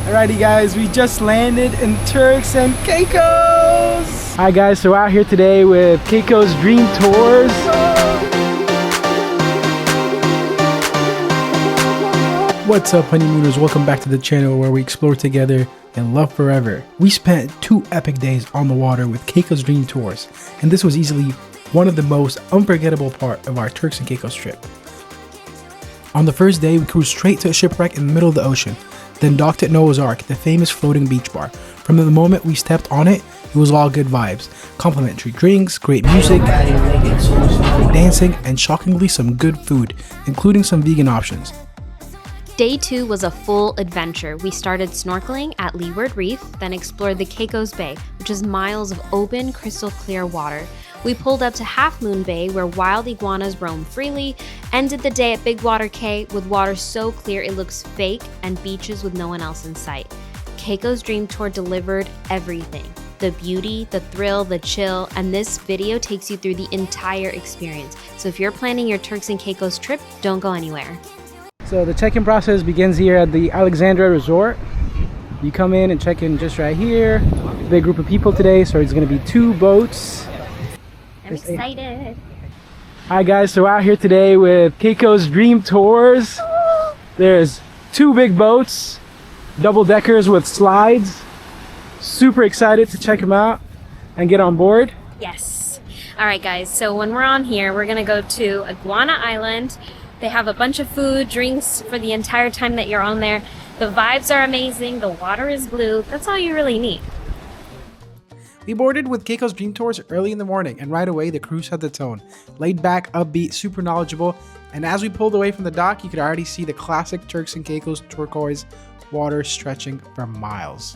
Alrighty guys, we just landed in Turks and Caicos! Alright guys, so we're out here today with Caicos Dream Tours. What's up honeymooners, welcome back to the channel where we explore together and love forever. We spent 2 epic days on the water with Caicos Dream Tours, and this was easily one of the most unforgettable part of our Turks and Caicos trip. On the first day, we cruised straight to a shipwreck in the middle of the ocean, then docked at Noah's Ark, the famous floating beach bar. From the moment we stepped on it, it was all good vibes. Complimentary drinks, great music, dancing, and shockingly some good food, including some vegan options. Day 2 was a full adventure. We started snorkeling at Leeward Reef, then explored the Caicos Bay, which is miles of open, crystal clear water. We pulled up to Half Moon Bay, where wild iguanas roam freely, ended the day at Big Water Cay with water so clear it looks fake, and beaches with no one else in sight. Caicos Dream Tour delivered everything. The beauty, the thrill, the chill, and this video takes you through the entire experience. So if you're planning your Turks and Caicos trip, don't go anywhere. So the check-in process begins here at the Alexandria Resort. You come in and check in just right here. Big group of people today, so there's gonna be 2 boats. I'm excited. Hi guys, so we're out here today with Caicos Dream Tours. There's 2 big boats, double deckers with slides. Super excited to check them out and get on board. Yes. All right guys, so when we're on here, we're gonna go to Iguana Island. They have a bunch of food, drinks for the entire time that you're on there. The vibes are amazing, the water is blue. That's all you really need. We boarded with Caicos Dream Tours early in the morning, and right away the crew set the tone. Laid back, upbeat, super knowledgeable, and as we pulled away from the dock, you could already see the classic Turks and Caicos turquoise water stretching for miles.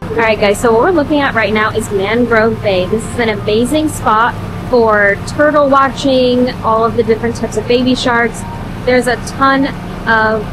Alright guys, so what we're looking at right now is Mangrove Bay. This is an amazing spot for turtle watching, all of the different types of baby sharks. There's a ton of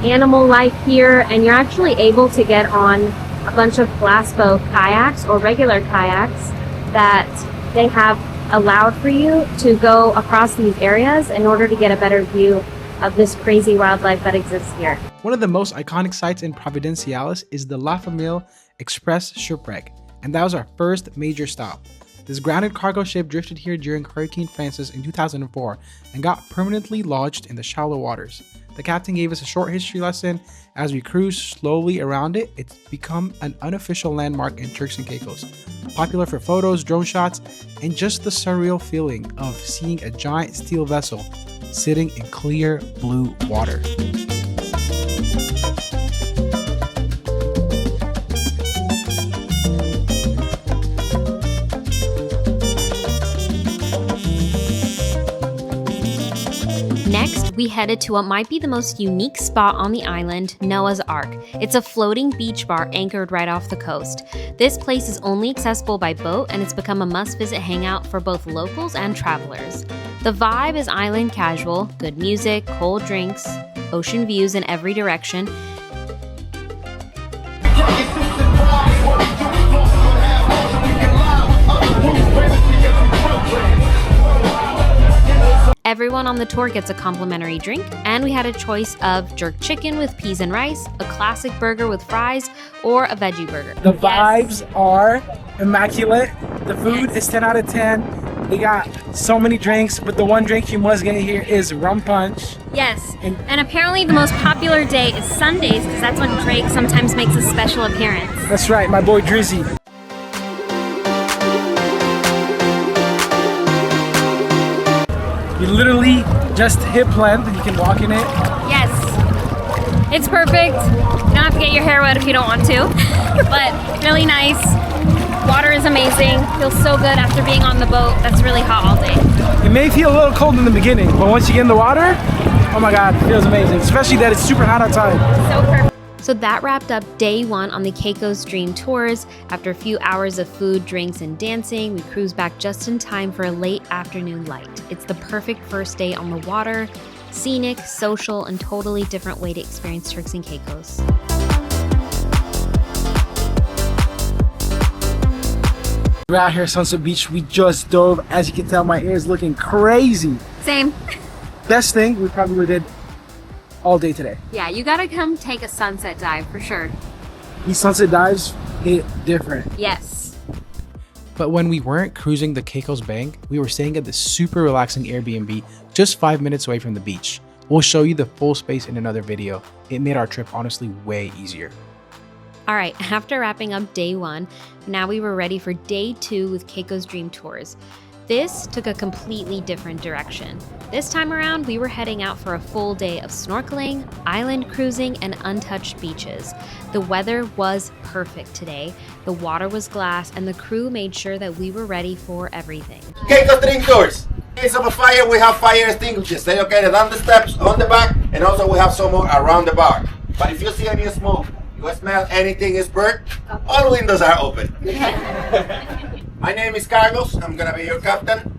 animal life here, and you're actually able to get on a bunch of glass boat kayaks or regular kayaks that they have allowed for you to go across these areas in order to get a better view of this crazy wildlife that exists here. One of the most iconic sites in Providenciales is the Famille Express Shipwreck, and that was our first major stop. This grounded cargo ship drifted here during Hurricane Francis in 2004 and got permanently lodged in the shallow waters. The captain gave us a short history lesson. As we cruised slowly around it, it's become an unofficial landmark in Turks and Caicos, popular for photos, drone shots, and just the surreal feeling of seeing a giant steel vessel sitting in clear blue water. Next, we headed to what might be the most unique spot on the island, Noah's Ark. It's a floating beach bar anchored right off the coast. This place is only accessible by boat, and it's become a must-visit hangout for both locals and travelers. The vibe is island casual, good music, cold drinks, ocean views in every direction. Everyone on the tour gets a complimentary drink, and we had a choice of jerk chicken with peas and rice, a classic burger with fries, or a veggie burger. The vibes are immaculate. The food is 10 out of 10. We got so many drinks, but the one drink you must get here is rum punch. Yes, and apparently the most popular day is Sundays, because that's when Drake sometimes makes a special appearance. That's right, my boy Drizzy. You literally just hip length and you can walk in it. Yes, it's perfect. You don't have to get your hair wet if you don't want to, but really nice. Water is amazing. Feels so good after being on the boat that's really hot all day. It may feel a little cold in the beginning, but once you get in the water, oh my God, it feels amazing. Especially that it's super hot outside. So perfect. So that wrapped up day 1 on the Caicos Dream Tours. After a few hours of food, drinks, and dancing, we cruised back just in time for a late afternoon light. It's the perfect first day on the water, scenic, social, and totally different way to experience Turks and Caicos. We're out here at Sunset Beach. We just dove. As you can tell, my hair is looking crazy. Same. Best thing we probably did all day today. Yeah, you gotta come take a sunset dive for sure. These sunset dives hit different. Yes. But when we weren't cruising the Caicos Bank, we were staying at this super relaxing Airbnb just 5 minutes away from the beach. We'll show you the full space in another video. It made our trip honestly way easier. All right, after wrapping up day 1, now we were ready for day 2 with Caicos Dream Tours. This took a completely different direction. This time around, we were heading out for a full day of snorkeling, island cruising, and untouched beaches. The weather was perfect today. The water was glass, and the crew made sure that we were ready for everything. Caicos Dream Tours. In case of a fire, we have fire extinguishers. They located on the steps, on the back, and also we have some more around the bar. But if you see any smoke, you smell anything is burnt, all windows are open. My name is Carlos. I'm gonna be your captain.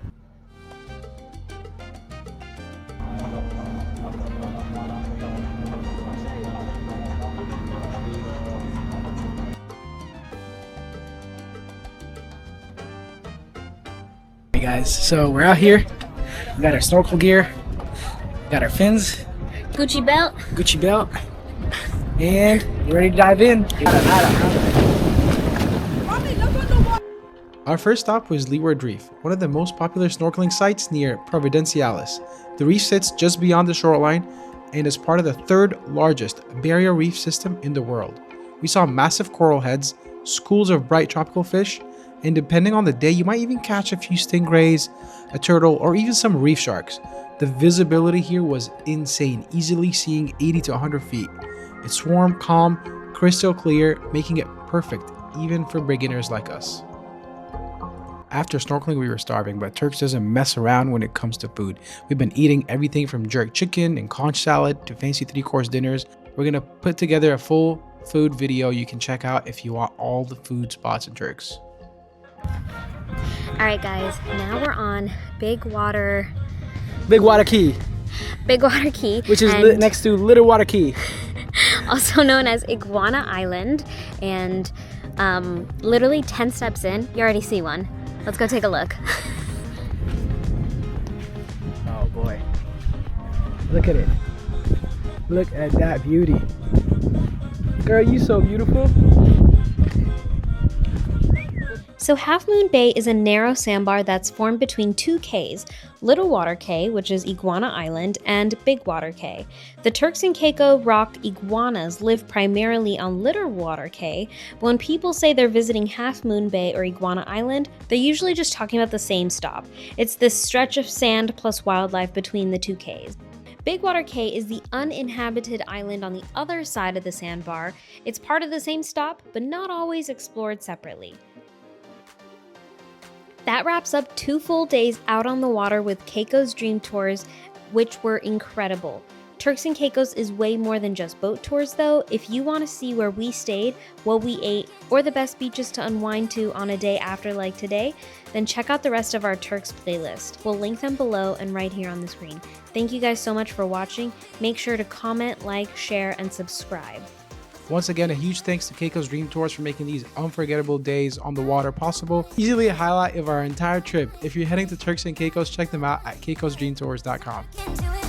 Hey guys, so we're out here. We got our snorkel gear, got our fins, Gucci belt. Gucci belt, and we're ready to dive in. Our first stop was Leeward Reef, one of the most popular snorkeling sites near Providenciales. The reef sits just beyond the shoreline and is part of the 3rd largest barrier reef system in the world. We saw massive coral heads, schools of bright tropical fish, and depending on the day, you might even catch a few stingrays, a turtle, or even some reef sharks. The visibility here was insane, easily seeing 80 to 100 feet. It's warm, calm, crystal clear, making it perfect even for beginners like us. After snorkeling, we were starving, but Turks doesn't mess around when it comes to food. We've been eating everything from jerk chicken and conch salad to fancy 3-course dinners. We're gonna put together a full food video you can check out if you want all the food spots in Turks. All right, guys, now we're on Big Water Key, Which is next to Little Water Key. Also known as Iguana Island, and literally 10 steps in, you already see one. Let's go take a look. Oh boy. Look at it. Look at that beauty. Girl, you so beautiful. So Half Moon Bay is a narrow sandbar that's formed between 2 cays, Little Water Cay, which is Iguana Island, and Big Water Cay. The Turks and Caicos rock iguanas live primarily on Little Water Cay, but when people say they're visiting Half Moon Bay or Iguana Island, they're usually just talking about the same stop. It's this stretch of sand plus wildlife between the 2 cays. Big Water Cay is the uninhabited island on the other side of the sandbar. It's part of the same stop, but not always explored separately. That wraps up 2 full days out on the water with Caicos Dream Tours, which were incredible. Turks and Caicos is way more than just boat tours though. If you want to see where we stayed, what we ate, or the best beaches to unwind to on a day after like today, then check out the rest of our Turks playlist. We'll link them below and right here on the screen. Thank you guys so much for watching. Make sure to comment, like, share, and subscribe. Once again, a huge thanks to Caicos Dream Tours for making these unforgettable days on the water possible. Easily a highlight of our entire trip. If you're heading to Turks and Caicos, check them out at caicosdreamtours.com.